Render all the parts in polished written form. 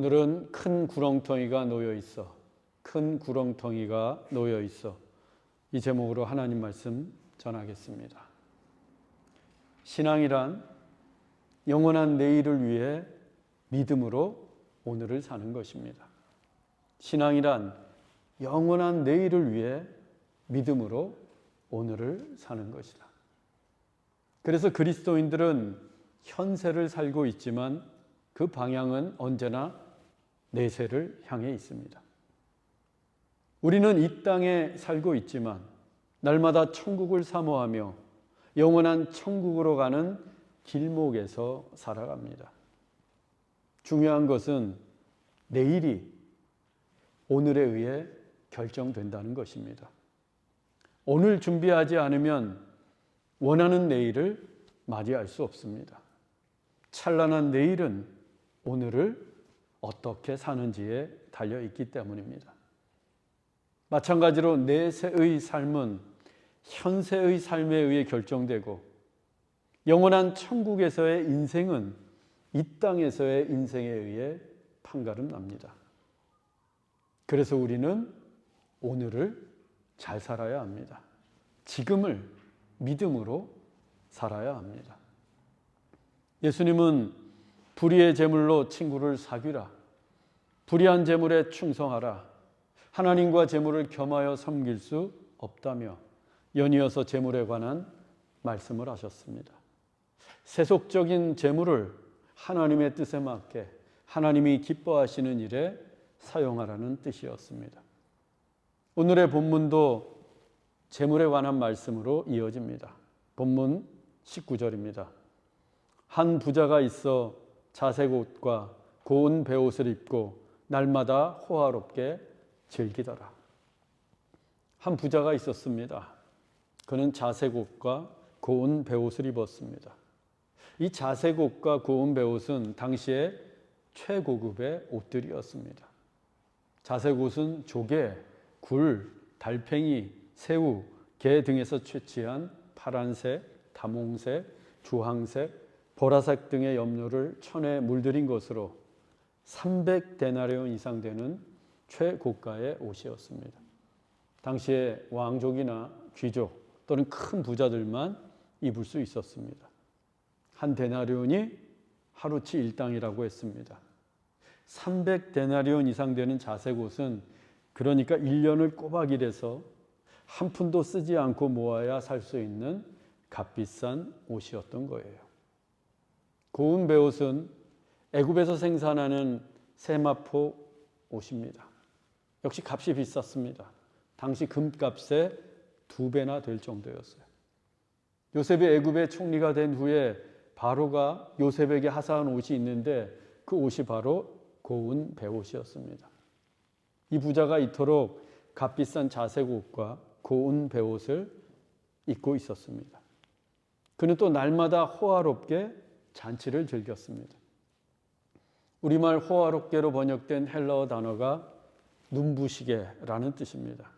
오늘은 큰 구렁텅이가 놓여 있어. 큰 구렁텅이가 놓여 있어. 이 제목으로 하나님 말씀 전하겠습니다. 신앙이란 영원한 내일을 위해 믿음으로 오늘을 사는 것입니다. 신앙이란 영원한 내일을 위해 믿음으로 오늘을 사는 것이다. 그래서 그리스도인들은 현세를 살고 있지만 그 방향은 언제나 내세를 향해 있습니다. 우리는 이 땅에 살고 있지만 날마다 천국을 사모하며 영원한 천국으로 가는 길목에서 살아갑니다. 중요한 것은 내일이 오늘에 의해 결정된다는 것입니다. 오늘 준비하지 않으면 원하는 내일을 맞이할 수 없습니다. 찬란한 내일은 오늘을 어떻게 사는지에 달려있기 때문입니다. 마찬가지로 내세의 삶은 현세의 삶에 의해 결정되고 영원한 천국에서의 인생은 이 땅에서의 인생에 의해 판가름 납니다. 그래서 우리는 오늘을 잘 살아야 합니다. 지금을 믿음으로 살아야 합니다. 예수님은 불의의 재물로 친구를 사귀라, 불의한 재물에 충성하라, 하나님과 재물을 겸하여 섬길 수 없다며 연이어서 재물에 관한 말씀을 하셨습니다. 세속적인 재물을 하나님의 뜻에 맞게 하나님이 기뻐하시는 일에 사용하라는 뜻이었습니다. 오늘의 본문도 재물에 관한 말씀으로 이어집니다. 본문 19절입니다. 한 부자가 있어 자색 옷과 고운 베옷을 입고 날마다 호화롭게 즐기더라. 한 부자가 있었습니다. 그는 자색 옷과 고운 베옷을 입었습니다. 이 자색 옷과 고운 베옷은 당시에 최고급의 옷들이었습니다. 자색 옷은 조개, 굴, 달팽이, 새우, 게 등에서 채취한 파란색, 다몽색, 주황색, 보라색 등의 염료를 천에 물들인 것으로 300데나리온 이상 되는 최고가의 옷이었습니다. 당시에 왕족이나 귀족 또는 큰 부자들만 입을 수 있었습니다. 한 데나리온이 하루치 일당이라고 했습니다. 300데나리온 이상 되는 자색 옷은 그러니까 1년을 꼬박 일해서 한 푼도 쓰지 않고 모아야 살 수 있는 값비싼 옷이었던 거예요. 고운 베옷은 애굽에서 생산하는 세마포 옷입니다. 역시 값이 비쌌습니다. 당시 금값의 2배나 될 정도였어요. 요셉이 애굽의 총리가 된 후에 바로가 요셉에게 하사한 옷이 있는데 그 옷이 바로 고운 베옷이었습니다. 이 부자가 이토록 값비싼 자색 옷과 고운 베옷을 입고 있었습니다. 그는 또 날마다 호화롭게 잔치를 즐겼습니다. 우리말 호화롭게로 번역된 헬라어 단어가 눈부시게라는 뜻입니다.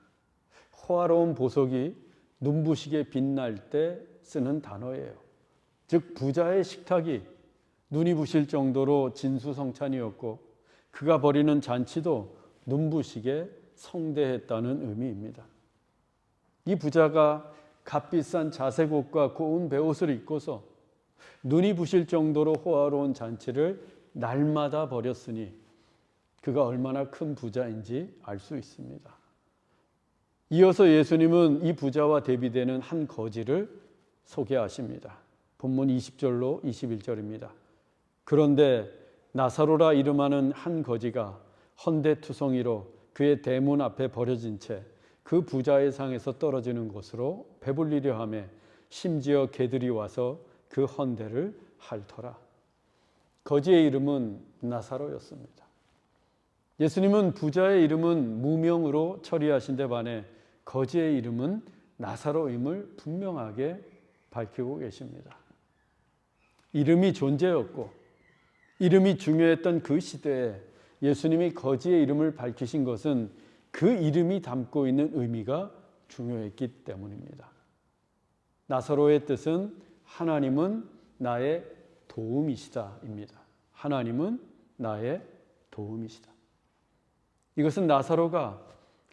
호화로운 보석이 눈부시게 빛날 때 쓰는 단어예요. 즉 부자의 식탁이 눈이 부실 정도로 진수성찬이었고 그가 벌이는 잔치도 눈부시게 성대했다는 의미입니다. 이 부자가 값비싼 자색 옷과 고운 베옷을 입고서 눈이 부실 정도로 호화로운 잔치를 날마다 벌였으니 그가 얼마나 큰 부자인지 알 수 있습니다. 이어서 예수님은 이 부자와 대비되는 한 거지를 소개하십니다. 본문 20절로 21절입니다. 그런데 나사로라 이름하는 한 거지가 헌데투성이로 그의 대문 앞에 버려진 채 그 부자의 상에서 떨어지는 곳으로 배불리려 하며 심지어 개들이 와서 그 헌데를 핥더라. 거지의 이름은 나사로였습니다. 예수님은 부자의 이름은 무명으로 처리하신 데 반해 거지의 이름은 나사로임을 분명하게 밝히고 계십니다. 이름이 존재였고 이름이 중요했던 그 시대에 예수님이 거지의 이름을 밝히신 것은 그 이름이 담고 있는 의미가 중요했기 때문입니다. 나사로의 뜻은 하나님은 나의 도움이시다입니다. 하나님은 나의 도움이시다. 이것은 나사로가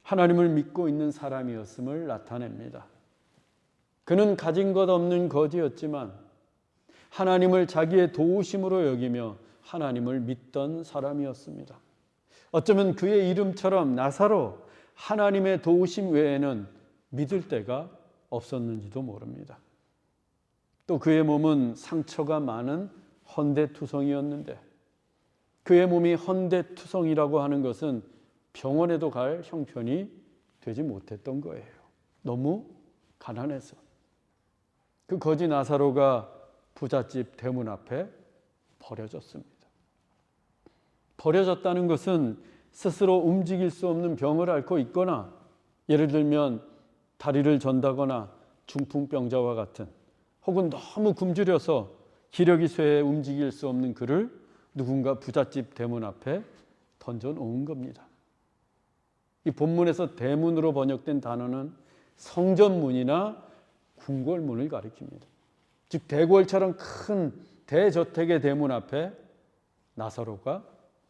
하나님을 믿고 있는 사람이었음을 나타냅니다. 그는 가진 것 없는 거지였지만 하나님을 자기의 도우심으로 여기며 하나님을 믿던 사람이었습니다. 어쩌면 그의 이름처럼 나사로, 하나님의 도우심 외에는 믿을 데가 없었는지도 모릅니다. 또 그의 몸은 상처가 많은 헌대투성이었는데, 그의 몸이 헌대투성이라고 하는 것은 병원에도 갈 형편이 되지 못했던 거예요. 너무 가난해서. 그 거지 나사로가 부잣집 대문 앞에 버려졌습니다. 버려졌다는 것은 스스로 움직일 수 없는 병을 앓고 있거나, 예를 들면 다리를 전다거나 중풍병자와 같은, 혹은 너무 굶주려서 기력이 쇠해 움직일 수 없는 그를 누군가 부잣집 대문 앞에 던져놓은 겁니다. 이 본문에서 대문으로 번역된 단어는 성전문이나 궁궐문을 가리킵니다. 즉 대궐처럼 큰 대저택의 대문 앞에 나사로가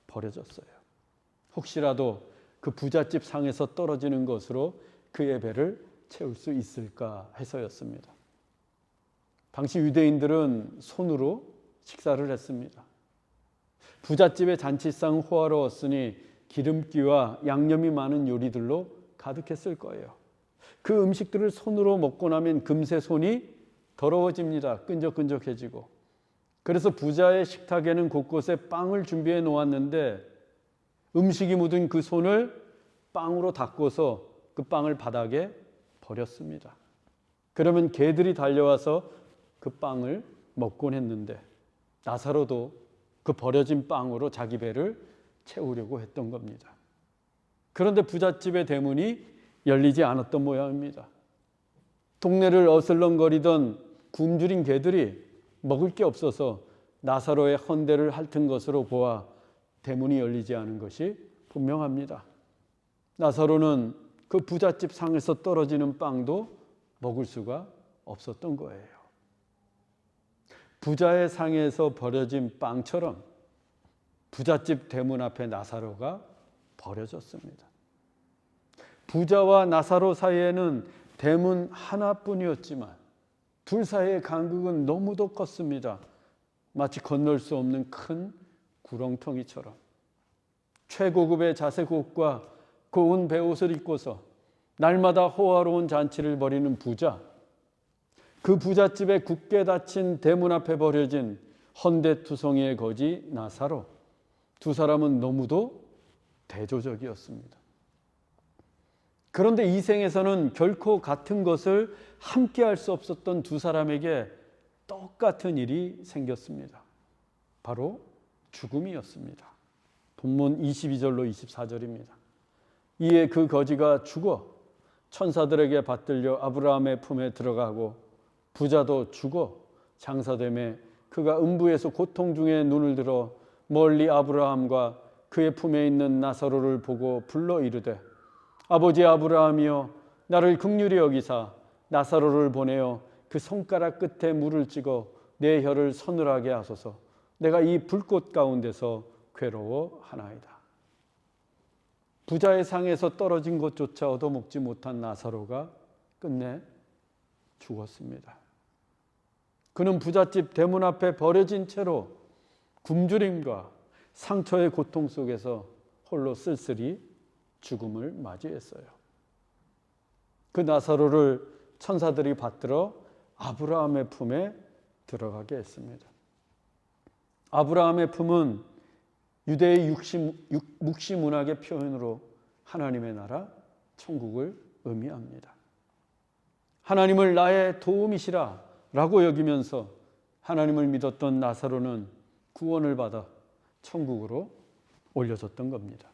버려졌어요. 혹시라도 그 부잣집 상에서 떨어지는 것으로 그의 배를 채울 수 있을까 해서였습니다. 당시 유대인들은 손으로 식사를 했습니다. 부잣집의 잔치상 호화로웠으니 기름기와 양념이 많은 요리들로 가득했을 거예요. 그 음식들을 손으로 먹고 나면 금세 손이 더러워집니다. 끈적끈적해지고. 그래서 부자의 식탁에는 곳곳에 빵을 준비해 놓았는데 음식이 묻은 그 손을 빵으로 닦고서 그 빵을 바닥에 버렸습니다. 그러면 개들이 달려와서 그 빵을 먹곤 했는데 나사로도 그 버려진 빵으로 자기 배를 채우려고 했던 겁니다. 그런데 부잣집의 대문이 열리지 않았던 모양입니다. 동네를 어슬렁거리던 굶주린 개들이 먹을 게 없어서 나사로의 헌대를 핥은 것으로 보아 대문이 열리지 않은 것이 분명합니다. 나사로는 그 부잣집 상에서 떨어지는 빵도 먹을 수가 없었던 거예요. 부자의 상에서 버려진 빵처럼 부잣집 대문 앞에 나사로가 버려졌습니다. 부자와 나사로 사이에는 대문 하나뿐이었지만 둘 사이의 간극은 너무도 컸습니다. 마치 건널 수 없는 큰 구렁텅이처럼. 최고급의 자색 옷과 고운 베옷을 입고서 날마다 호화로운 잔치를 벌이는 부자, 그 부잣집에 굳게 닫힌 대문 앞에 버려진 헌대투성이의 거지 나사로, 두 사람은 너무도 대조적이었습니다. 그런데 이 생에서는 결코 같은 것을 함께 할 수 없었던 두 사람에게 똑같은 일이 생겼습니다. 바로 죽음이었습니다. 본문 22절로 24절입니다. 이에 그 거지가 죽어 천사들에게 받들려 아브라함의 품에 들어가고 부자도 죽어 장사됨에 그가 음부에서 고통 중에 눈을 들어 멀리 아브라함과 그의 품에 있는 나사로를 보고 불러 이르되 아버지 아브라함이여 나를 긍휼히 여기사 나사로를 보내어 그 손가락 끝에 물을 찍어 내 혀를 서늘하게 하소서. 내가 이 불꽃 가운데서 괴로워하나이다. 부자의 상에서 떨어진 것조차 얻어먹지 못한 나사로가 끝내 죽었습니다. 그는 부잣집 대문 앞에 버려진 채로 굶주림과 상처의 고통 속에서 홀로 쓸쓸히 죽음을 맞이했어요. 그 나사로를 천사들이 받들어 아브라함의 품에 들어가게 했습니다. 아브라함의 품은 유대의 묵시 문학의 표현으로 하나님의 나라, 천국을 의미합니다. 하나님을 나의 도움이시라 라고 여기면서 하나님을 믿었던 나사로는 구원을 받아 천국으로 올려졌던 겁니다.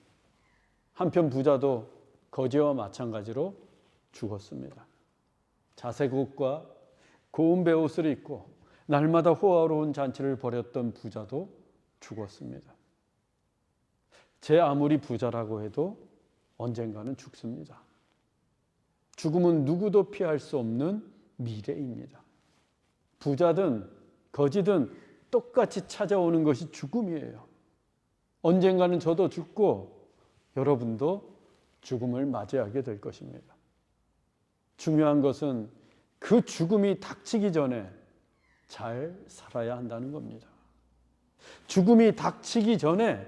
한편 부자도 거지와 마찬가지로 죽었습니다. 자색 옷과 고운 베옷을 입고 날마다 호화로운 잔치를 벌였던 부자도 죽었습니다. 제 아무리 부자라고 해도 언젠가는 죽습니다. 죽음은 누구도 피할 수 없는 미래입니다. 부자든 거지든 똑같이 찾아오는 것이 죽음이에요. 언젠가는 저도 죽고 여러분도 죽음을 맞이하게 될 것입니다. 중요한 것은 그 죽음이 닥치기 전에 잘 살아야 한다는 겁니다. 죽음이 닥치기 전에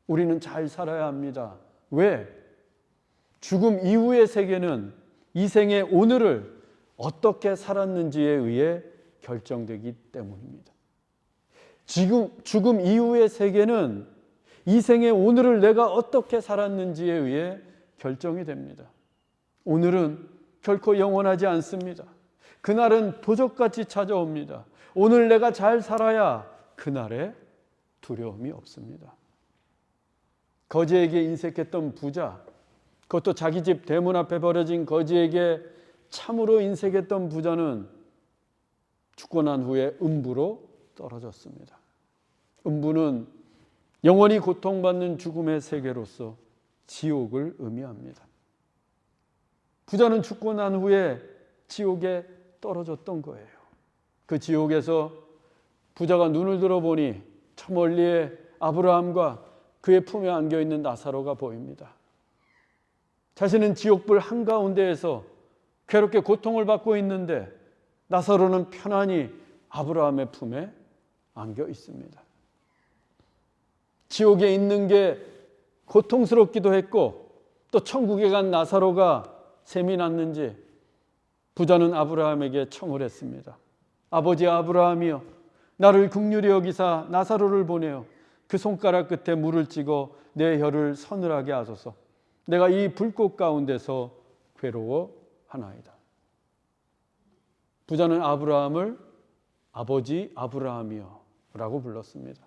우리는 잘 살아야 합니다. 왜? 죽음 이후의 세계는 이 생의 오늘을 어떻게 살았는지에 의해 결정되기 때문입니다. 죽음 이후의 세계는 이 생의 오늘을 내가 어떻게 살았는지에 의해 결정이 됩니다. 오늘은 결코 영원하지 않습니다. 그날은 도적같이 찾아옵니다. 오늘 내가 잘 살아야 그날에 두려움이 없습니다. 거지에게 인색했던 부자, 그것도 자기 집 대문 앞에 버려진 거지에게 참으로 인색했던 부자는 죽고 난 후에 음부로 떨어졌습니다. 음부는 영원히 고통받는 죽음의 세계로서 지옥을 의미합니다. 부자는 죽고 난 후에 지옥에 떨어졌던 거예요. 그 지옥에서 부자가 눈을 들어보니 저 멀리에 아브라함과 그의 품에 안겨있는 나사로가 보입니다. 자신은 지옥불 한가운데에서 괴롭게 고통을 받고 있는데 나사로는 편안히 아브라함의 품에 안겨 있습니다. 지옥에 있는 게 고통스럽기도 했고 또 천국에 간 나사로가 셈이 났는지 부자는 아브라함에게 청을 했습니다. 아버지 아브라함이여, 나를 긍휼히 여기사 나사로를 보내어 그 손가락 끝에 물을 찍어 내 혀를 서늘하게 하소서. 내가 이 불꽃 가운데서 괴로워하나이다. 부자는 아브라함을 아버지 아브라함이여 라고 불렀습니다.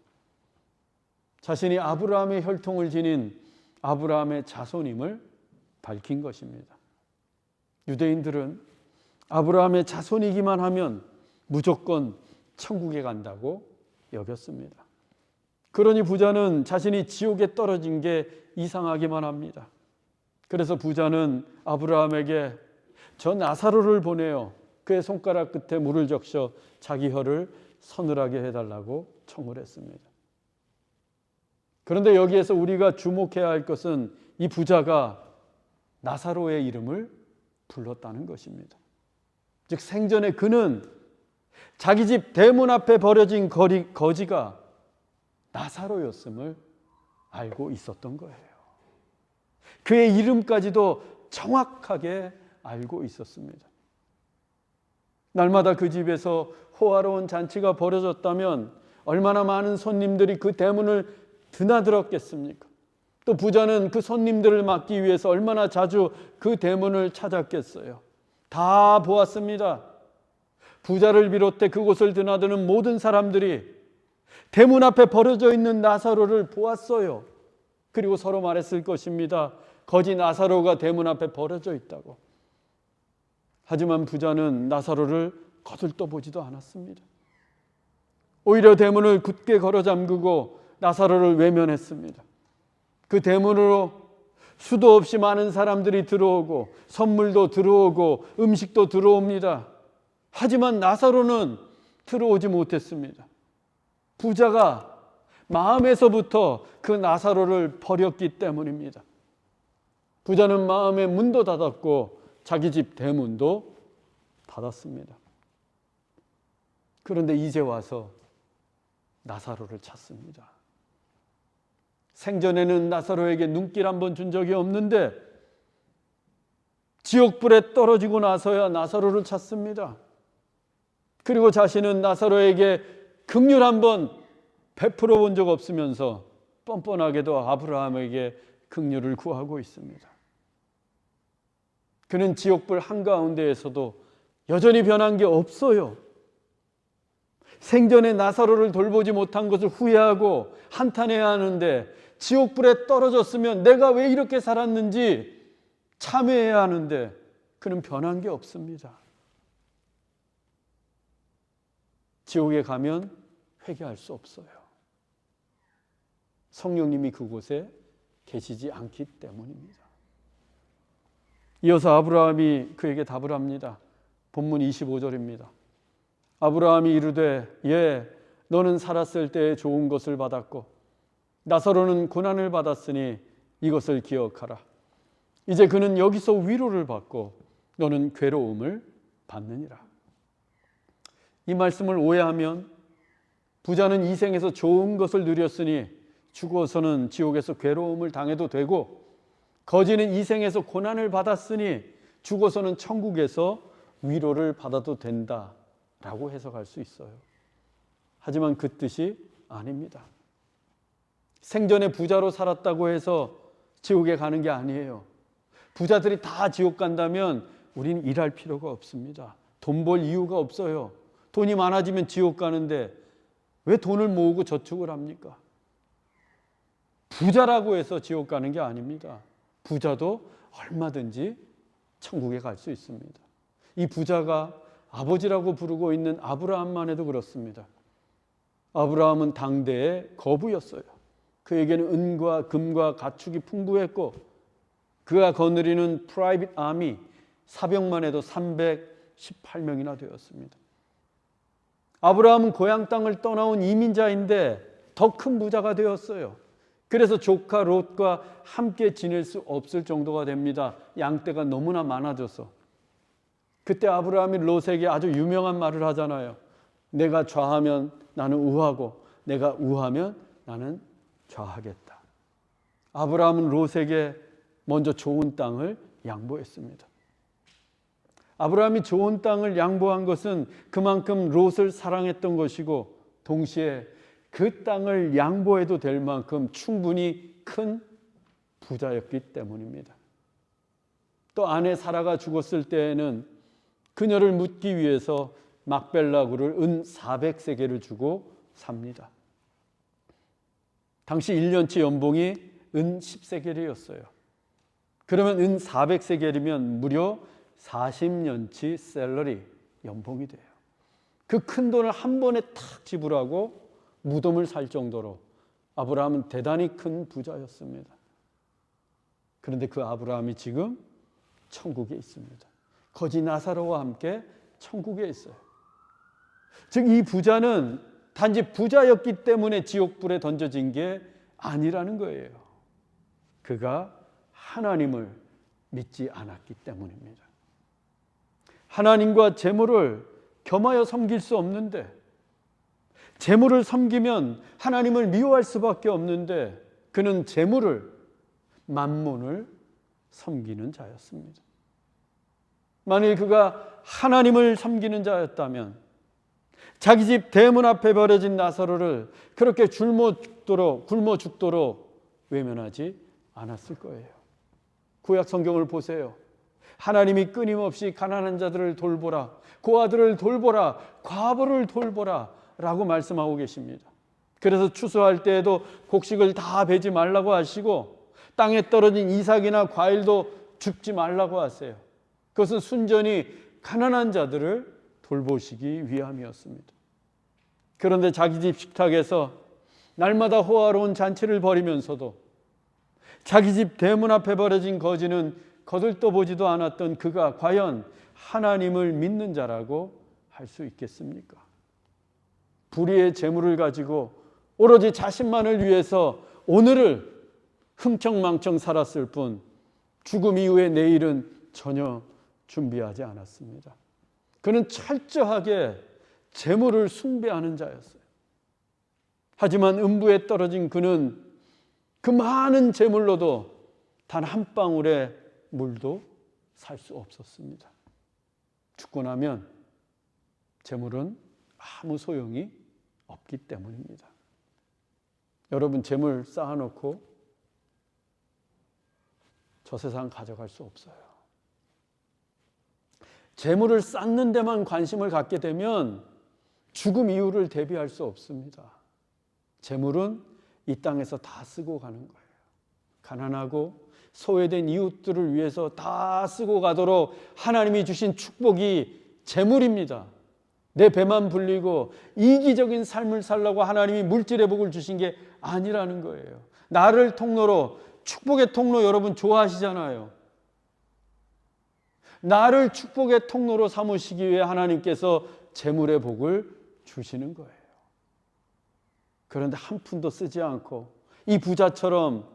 자신이 아브라함의 혈통을 지닌 아브라함의 자손임을 밝힌 것입니다. 유대인들은 아브라함의 자손이기만 하면 무조건 천국에 간다고 여겼습니다. 그러니 부자는 자신이 지옥에 떨어진 게 이상하기만 합니다. 그래서 부자는 아브라함에게 저 나사로를 보내어 그의 손가락 끝에 물을 적셔 자기 혀를 서늘하게 해달라고 청을 했습니다. 그런데 여기에서 우리가 주목해야 할 것은 이 부자가 나사로의 이름을 불렀다는 것입니다. 즉 생전에 그는 자기 집 대문 앞에 버려진 거지가 나사로였음을 알고 있었던 거예요. 그의 이름까지도 정확하게 알고 있었습니다. 날마다 그 집에서 호화로운 잔치가 벌어졌다면 얼마나 많은 손님들이 그 대문을 드나들었겠습니까? 또 부자는 그 손님들을 맞기 위해서 얼마나 자주 그 대문을 찾았겠어요. 다 보았습니다. 부자를 비롯해 그곳을 드나드는 모든 사람들이 대문 앞에 버려져 있는 나사로를 보았어요. 그리고 서로 말했을 것입니다. 거지 나사로가 대문 앞에 버려져 있다고. 하지만 부자는 나사로를 거들떠 보지도 않았습니다. 오히려 대문을 굳게 걸어 잠그고 나사로를 외면했습니다. 그 대문으로 수도 없이 많은 사람들이 들어오고 선물도 들어오고 음식도 들어옵니다. 하지만 나사로는 들어오지 못했습니다. 부자가 마음에서부터 그 나사로를 버렸기 때문입니다. 부자는 마음의 문도 닫았고 자기 집 대문도 닫았습니다. 그런데 이제 와서 나사로를 찾습니다. 생전에는 나사로에게 눈길 한번 준 적이 없는데 지옥불에 떨어지고 나서야 나사로를 찾습니다. 그리고 자신은 나사로에게 긍휼 한번 베풀어 본 적 없으면서 뻔뻔하게도 아브라함에게 긍휼을 구하고 있습니다. 그는 지옥불 한가운데에서도 여전히 변한 게 없어요. 생전에 나사로를 돌보지 못한 것을 후회하고 한탄해야 하는데 지옥불에 떨어졌으면 내가 왜 이렇게 살았는지 참회해야 하는데 그는 변한 게 없습니다. 지옥에 가면 회개할 수 없어요. 성령님이 그곳에 계시지 않기 때문입니다. 이어서 아브라함이 그에게 답을 합니다. 본문 25절입니다. 아브라함이 이르되 예, 너는 살았을 때에 좋은 것을 받았고 나사로는 고난을 받았으니 이것을 기억하라. 이제 그는 여기서 위로를 받고 너는 괴로움을 받느니라. 이 말씀을 오해하면 부자는 이 생에서 좋은 것을 누렸으니 죽어서는 지옥에서 괴로움을 당해도 되고, 거지는 이 생에서 고난을 받았으니 죽어서는 천국에서 위로를 받아도 된다라고 해석할 수 있어요. 하지만 그 뜻이 아닙니다. 생전에 부자로 살았다고 해서 지옥에 가는 게 아니에요. 부자들이 다 지옥 간다면 우리는 일할 필요가 없습니다. 돈 벌 이유가 없어요. 돈이 많아지면 지옥 가는데 왜 돈을 모으고 저축을 합니까? 부자라고 해서 지옥 가는 게 아닙니다. 부자도 얼마든지 천국에 갈 수 있습니다. 이 부자가 아버지라고 부르고 있는 아브라함만 해도 그렇습니다. 아브라함은 당대의 거부였어요. 그에게는 은과 금과 가축이 풍부했고, 그가 거느리는 프라이빗 아미, 사병만 해도 318명이나 되었습니다. 아브라함은 고향 땅을 떠나온 이민자인데 더 큰 부자가 되었어요. 그래서 조카 롯과 함께 지낼 수 없을 정도가 됩니다. 양떼가 너무나 많아져서. 그때 아브라함이 롯에게 아주 유명한 말을 하잖아요. 내가 좌하면 나는 우하고 내가 우하면 나는 좌하겠다. 아브라함은 롯에게 먼저 좋은 땅을 양보했습니다. 아브라함이 좋은 땅을 양보한 것은 그만큼 롯을 사랑했던 것이고, 동시에 그 땅을 양보해도 될 만큼 충분히 큰 부자였기 때문입니다. 또 아내 사라가 죽었을 때에는 그녀를 묻기 위해서 막벨라굴을 은 400세겔을 주고 삽니다. 당시 1년치 연봉이 은 10세겔이었어요. 그러면 은 400세겔이면 무려 40년치 샐러리, 연봉이 돼요. 그 큰 돈을 한 번에 탁 지불하고 무덤을 살 정도로 아브라함은 대단히 큰 부자였습니다. 그런데 그 아브라함이 지금 천국에 있습니다. 거지 나사로와 함께 천국에 있어요. 즉 이 부자는 단지 부자였기 때문에 지옥불에 던져진 게 아니라는 거예요. 그가 하나님을 믿지 않았기 때문입니다. 하나님과 재물을 겸하여 섬길 수 없는데, 재물을 섬기면 하나님을 미워할 수밖에 없는데, 그는 재물을, 만몬을 섬기는 자였습니다. 만일 그가 하나님을 섬기는 자였다면 자기 집 대문 앞에 버려진 나사로를 그렇게 굶어 죽도록 외면하지 않았을 거예요. 구약 성경을 보세요. 하나님이 끊임없이 가난한 자들을 돌보라, 고아들을 돌보라, 과부를 돌보라 라고 말씀하고 계십니다. 그래서 추수할 때에도 곡식을 다 베지 말라고 하시고, 땅에 떨어진 이삭이나 과일도 줍지 말라고 하세요. 그것은 순전히 가난한 자들을 돌보시기 위함이었습니다. 그런데 자기 집 식탁에서 날마다 호화로운 잔치를 벌이면서도 자기 집 대문 앞에 버려진 거지는 거들떠보지도 않았던 그가 과연 하나님을 믿는 자라고 할 수 있겠습니까? 불의의 재물을 가지고 오로지 자신만을 위해서 오늘을 흥청망청 살았을 뿐, 죽음 이후의 내일은 전혀 준비하지 않았습니다. 그는 철저하게 재물을 숭배하는 자였어요. 하지만 음부에 떨어진 그는 그 많은 재물로도 단 한 방울의 물도 살 수 없었습니다. 죽고 나면 재물은 아무 소용이 없기 때문입니다. 여러분, 재물 쌓아놓고 저 세상 가져갈 수 없어요. 재물을 쌓는 데만 관심을 갖게 되면 죽음 이후를 대비할 수 없습니다. 재물은 이 땅에서 다 쓰고 가는 거예요. 가난하고 소외된 이웃들을 위해서 다 쓰고 가도록 하나님이 주신 축복이 재물입니다. 내 배만 불리고 이기적인 삶을 살라고 하나님이 물질의 복을 주신 게 아니라는 거예요. 나를 통로로, 축복의 통로 여러분 좋아하시잖아요. 나를 축복의 통로로 삼으시기 위해 하나님께서 재물의 복을 주시는 거예요. 그런데 한 푼도 쓰지 않고 이 부자처럼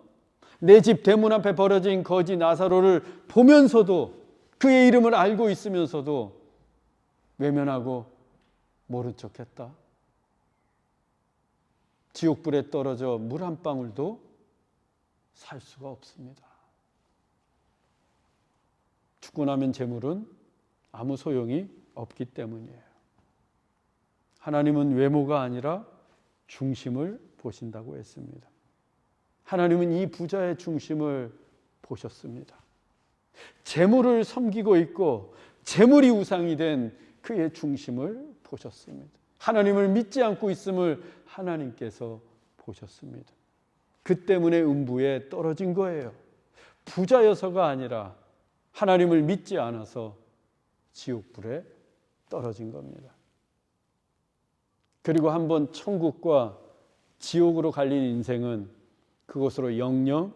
내 집 대문 앞에 버려진 거지 나사로를 보면서도, 그의 이름을 알고 있으면서도 외면하고 모른 척했다. 지옥불에 떨어져 물 한 방울도 살 수가 없습니다. 죽고 나면 재물은 아무 소용이 없기 때문이에요. 하나님은 외모가 아니라 중심을 보신다고 했습니다. 하나님은 이 부자의 중심을 보셨습니다. 재물을 섬기고 있고 재물이 우상이 된 그의 중심을 보셨습니다. 하나님을 믿지 않고 있음을 하나님께서 보셨습니다. 그 때문에 음부에 떨어진 거예요. 부자여서가 아니라 하나님을 믿지 않아서 지옥불에 떨어진 겁니다. 그리고 한번 천국과 지옥으로 갈린 인생은 그것으로 영영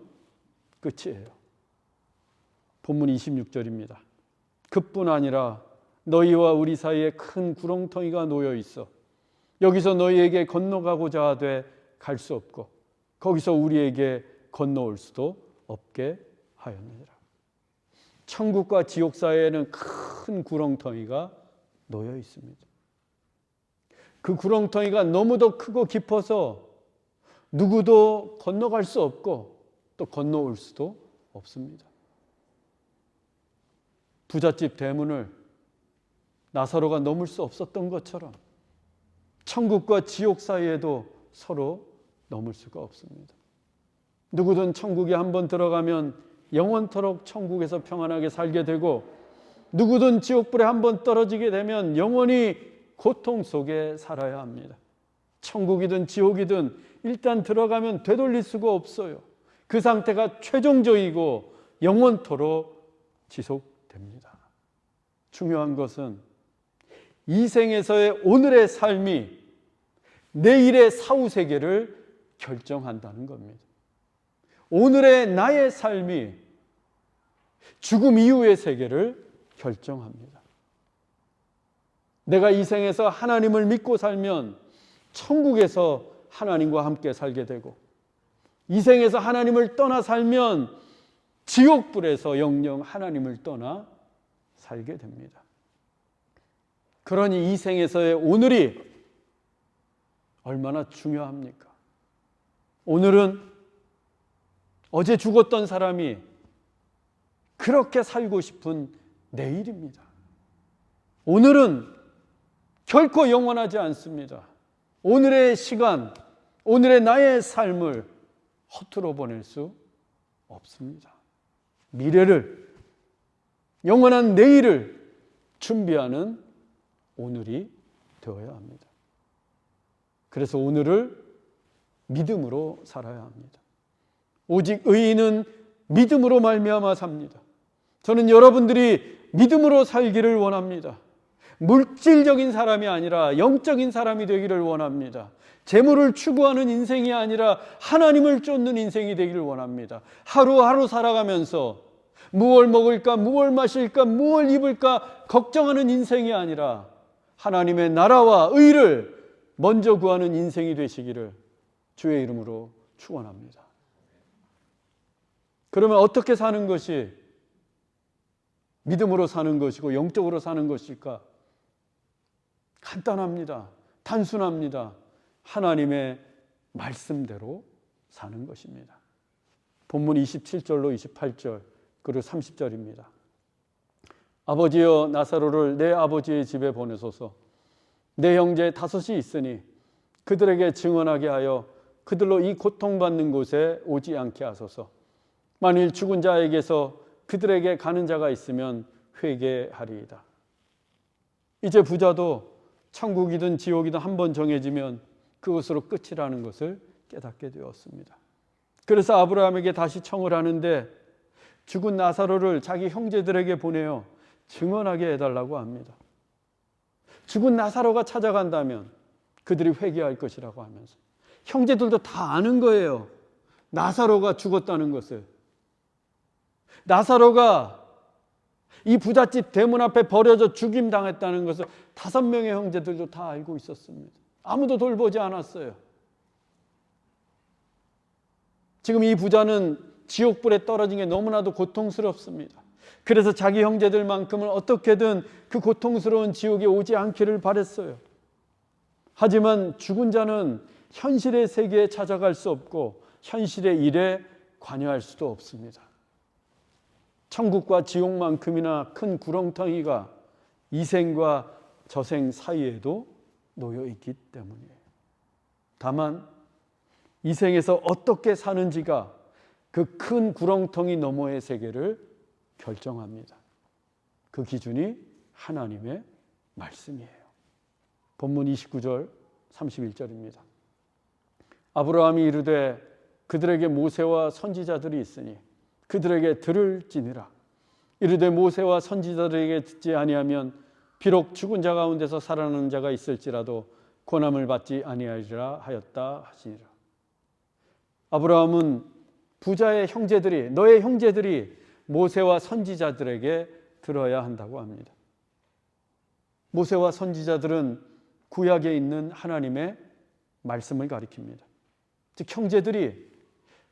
끝이에요. 본문 26절입니다. 그뿐 아니라 너희와 우리 사이에 큰 구렁텅이가 놓여 있어 여기서 너희에게 건너가고자 하되 갈 수 없고 거기서 우리에게 건너올 수도 없게 하였느니라. 천국과 지옥 사이에는 큰 구렁텅이가 놓여 있습니다. 그 구렁텅이가 너무도 크고 깊어서 누구도 건너갈 수 없고 또 건너올 수도 없습니다. 부잣집 대문을 나사로가 넘을 수 없었던 것처럼 천국과 지옥 사이에도 서로 넘을 수가 없습니다. 누구든 천국에 한번 들어가면 영원토록 천국에서 평안하게 살게 되고, 누구든 지옥불에 한번 떨어지게 되면 영원히 고통 속에 살아야 합니다. 천국이든 지옥이든 일단 들어가면 되돌릴 수가 없어요. 그 상태가 최종적이고 영원토록 지속됩니다. 중요한 것은 이 생에서의 오늘의 삶이 내일의 사후세계를 결정한다는 겁니다. 오늘의 나의 삶이 죽음 이후의 세계를 결정합니다. 내가 이 생에서 하나님을 믿고 살면 천국에서 하나님과 함께 살게 되고, 이 생에서 하나님을 떠나 살면 지옥불에서 영영 하나님을 떠나 살게 됩니다. 그러니 이 생에서의 오늘이 얼마나 중요합니까? 오늘은 어제 죽었던 사람이 그렇게 살고 싶은 내일입니다. 오늘은 결코 영원하지 않습니다. 오늘의 시간, 오늘의 나의 삶을 허투루 보낼 수 없습니다. 미래를, 영원한 내일을 준비하는 오늘이 되어야 합니다. 그래서 오늘을 믿음으로 살아야 합니다. 오직 의인은 믿음으로 말미암아 삽니다. 저는 여러분들이 믿음으로 살기를 원합니다. 물질적인 사람이 아니라 영적인 사람이 되기를 원합니다. 재물을 추구하는 인생이 아니라 하나님을 쫓는 인생이 되기를 원합니다. 하루하루 살아가면서 무엇을 먹을까, 무엇을 마실까, 무엇을 입을까 걱정하는 인생이 아니라 하나님의 나라와 의를 먼저 구하는 인생이 되시기를 주의 이름으로 축원합니다. 그러면 어떻게 사는 것이 믿음으로 사는 것이고 영적으로 사는 것일까? 간단합니다. 단순합니다. 하나님의 말씀대로 사는 것입니다. 본문 27절로 28절 그리고 30절입니다. 아버지여 나사로를 내 아버지의 집에 보내소서. 내 형제 5이 있으니 그들에게 증언하게 하여 그들로 이 고통받는 곳에 오지 않게 하소서. 만일 죽은 자에게서 그들에게 가는 자가 있으면 회개하리이다. 이제 부자도 천국이든 지옥이든 한번 정해지면 그것으로 끝이라는 것을 깨닫게 되었습니다. 그래서 아브라함에게 다시 청을 하는데 죽은 나사로를 자기 형제들에게 보내어 증언하게 해달라고 합니다. 죽은 나사로가 찾아간다면 그들이 회개할 것이라고 하면서, 형제들도 다 아는 거예요. 나사로가 죽었다는 것을. 나사로가 이 부잣집 대문 앞에 버려져 죽임당했다는 것을 5명의 형제들도 다 알고 있었습니다. 아무도 돌보지 않았어요. 지금 이 부자는 지옥불에 떨어진 게 너무나도 고통스럽습니다. 그래서 자기 형제들만큼은 어떻게든 그 고통스러운 지옥에 오지 않기를 바랬어요. 하지만 죽은 자는 현실의 세계에 찾아갈 수 없고 현실의 일에 관여할 수도 없습니다. 천국과 지옥만큼이나 큰 구렁텅이가 이생과 저생 사이에도 놓여 있기 때문이에요. 다만 이생에서 어떻게 사는지가 그 큰 구렁텅이 너머의 세계를 결정합니다. 그 기준이 하나님의 말씀이에요. 본문 29절 31절입니다. 아브라함이 이르되 그들에게 모세와 선지자들이 있으니 그들에게 들을지니라. 이르되 모세와 선지자들에게 듣지 아니하면 비록 죽은 자 가운데서 살아나는 자가 있을지라도 고난을 받지 아니하리라 하였다 하시니라. 아브라함은 부자의 형제들이, 너의 형제들이 모세와 선지자들에게 들어야 한다고 합니다. 모세와 선지자들은 구약에 있는 하나님의 말씀을 가리킵니다. 즉 형제들이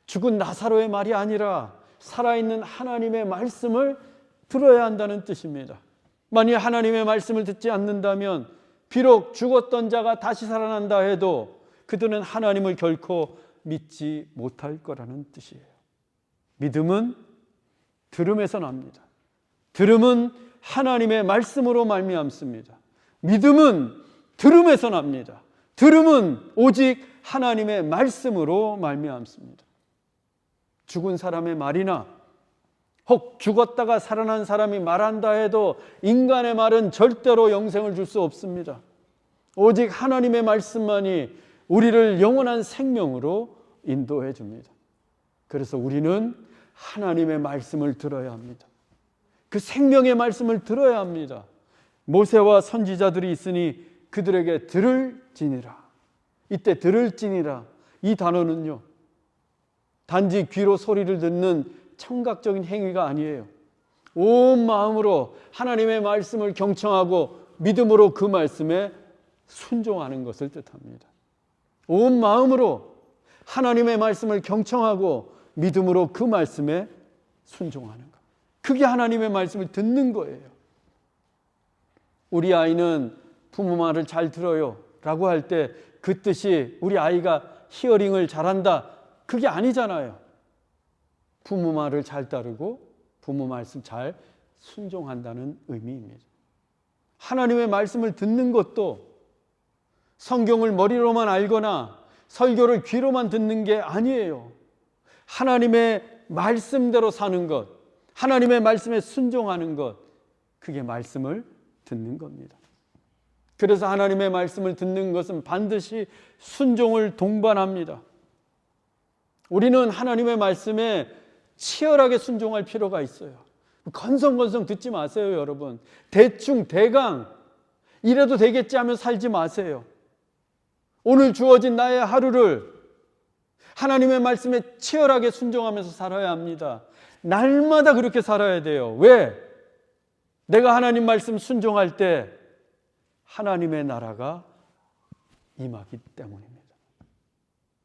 죽은 나사로의 말이 아니라 살아있는 하나님의 말씀을 들어야 한다는 뜻입니다. 만약 하나님의 말씀을 듣지 않는다면 비록 죽었던 자가 다시 살아난다 해도 그들은 하나님을 결코 믿지 못할 거라는 뜻이에요. 믿음은 들음에서 납니다. 들음은 하나님의 말씀으로 말미암습니다. 믿음은 들음에서 납니다. 들음은 오직 하나님의 말씀으로 말미암습니다. 죽은 사람의 말이나 혹 죽었다가 살아난 사람이 말한다 해도 인간의 말은 절대로 영생을 줄 수 없습니다. 오직 하나님의 말씀만이 우리를 영원한 생명으로 인도해 줍니다. 그래서 우리는 하나님의 말씀을 들어야 합니다. 그 생명의 말씀을 들어야 합니다. 모세와 선지자들이 있으니 그들에게 들을지니라. 이때 들을지니라 이 단어는요, 단지 귀로 소리를 듣는 청각적인 행위가 아니에요. 온 마음으로 하나님의 말씀을 경청하고 믿음으로 그 말씀에 순종하는 것을 뜻합니다. 온 마음으로 하나님의 말씀을 경청하고 믿음으로 그 말씀에 순종하는 것. 그게 하나님의 말씀을 듣는 거예요. 우리 아이는 부모 말을 잘 들어요 라고 할 때 그 뜻이 우리 아이가 히어링을 잘한다, 그게 아니잖아요. 부모 말을 잘 따르고 부모 말씀 잘 순종한다는 의미입니다. 하나님의 말씀을 듣는 것도 성경을 머리로만 알거나 설교를 귀로만 듣는 게 아니에요. 하나님의 말씀대로 사는 것, 하나님의 말씀에 순종하는 것, 그게 말씀을 듣는 겁니다. 그래서 하나님의 말씀을 듣는 것은 반드시 순종을 동반합니다. 우리는 하나님의 말씀에 치열하게 순종할 필요가 있어요. 건성건성 듣지 마세요, 여러분. 대충 대강 이래도 되겠지 하며 살지 마세요. 오늘 주어진 나의 하루를 하나님의 말씀에 치열하게 순종하면서 살아야 합니다. 날마다 그렇게 살아야 돼요. 왜? 내가 하나님 말씀 순종할 때 하나님의 나라가 임하기 때문입니다.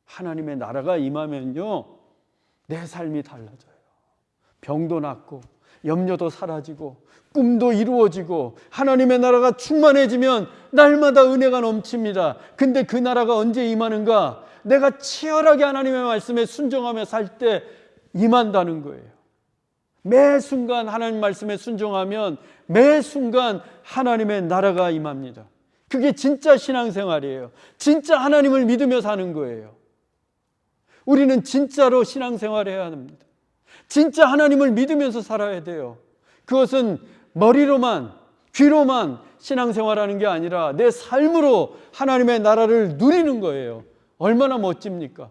하나님의 나라가 임하면요, 내 삶이 달라져요. 병도 낫고 염려도 사라지고 꿈도 이루어지고 하나님의 나라가 충만해지면 날마다 은혜가 넘칩니다. 근데 그 나라가 언제 임하는가? 내가 치열하게 하나님의 말씀에 순종하며 살 때 임한다는 거예요. 매 순간 하나님 말씀에 순종하면 매 순간 하나님의 나라가 임합니다. 그게 진짜 신앙생활이에요. 진짜 하나님을 믿으며 사는 거예요. 우리는 진짜로 신앙생활을 해야 합니다. 진짜 하나님을 믿으면서 살아야 돼요. 그것은 머리로만, 귀로만 신앙생활하는 게 아니라 내 삶으로 하나님의 나라를 누리는 거예요. 얼마나 멋집니까?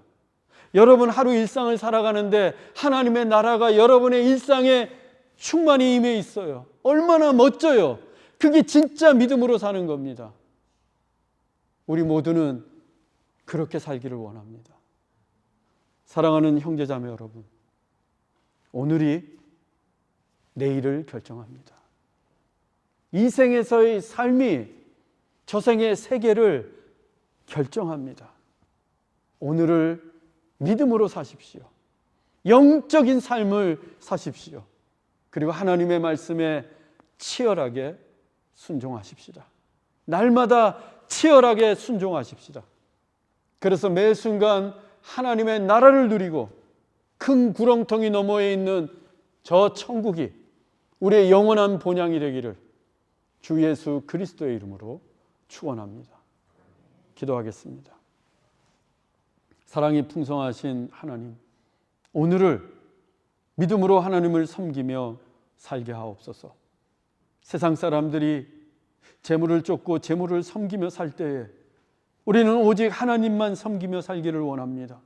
여러분 하루 일상을 살아가는데 하나님의 나라가 여러분의 일상에 충만히 임해 있어요. 얼마나 멋져요. 그게 진짜 믿음으로 사는 겁니다. 우리 모두는 그렇게 살기를 원합니다. 사랑하는 형제자매 여러분, 오늘이 내일을 결정합니다. 이 생에서의 삶이 저생의 세계를 결정합니다. 오늘을 믿음으로 사십시오. 영적인 삶을 사십시오. 그리고 하나님의 말씀에 치열하게 순종하십시다. 날마다 치열하게 순종하십시다. 그래서 매 순간 하나님의 나라를 누리고 큰 구렁텅이 너머에 있는 저 천국이 우리의 영원한 본향이 되기를 주 예수 그리스도의 이름으로 축원합니다. 기도하겠습니다. 사랑이 풍성하신 하나님, 오늘을 믿음으로 하나님을 섬기며 살게 하옵소서. 세상 사람들이 재물을 쫓고 재물을 섬기며 살 때에 우리는 오직 하나님만 섬기며 살기를 원합니다.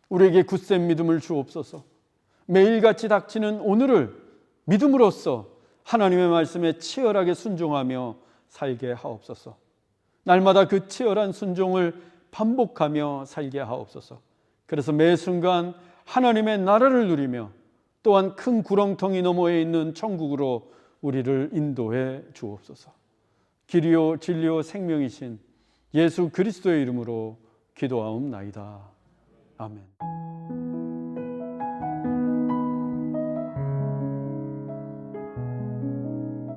우리에게 굳센 믿음을 주옵소서. 매일같이 닥치는 오늘을 믿음으로써 하나님의 말씀에 치열하게 순종하며 살게 하옵소서. 날마다 그 치열한 순종을 반복하며 살게 하옵소서. 그래서 매 순간 하나님의 나라를 누리며 또한 큰 구렁텅이 너머에 있는 천국으로 우리를 인도해 주옵소서. 길이요 진리요 생명이신 예수 그리스도의 이름으로 기도하옵나이다. 아멘.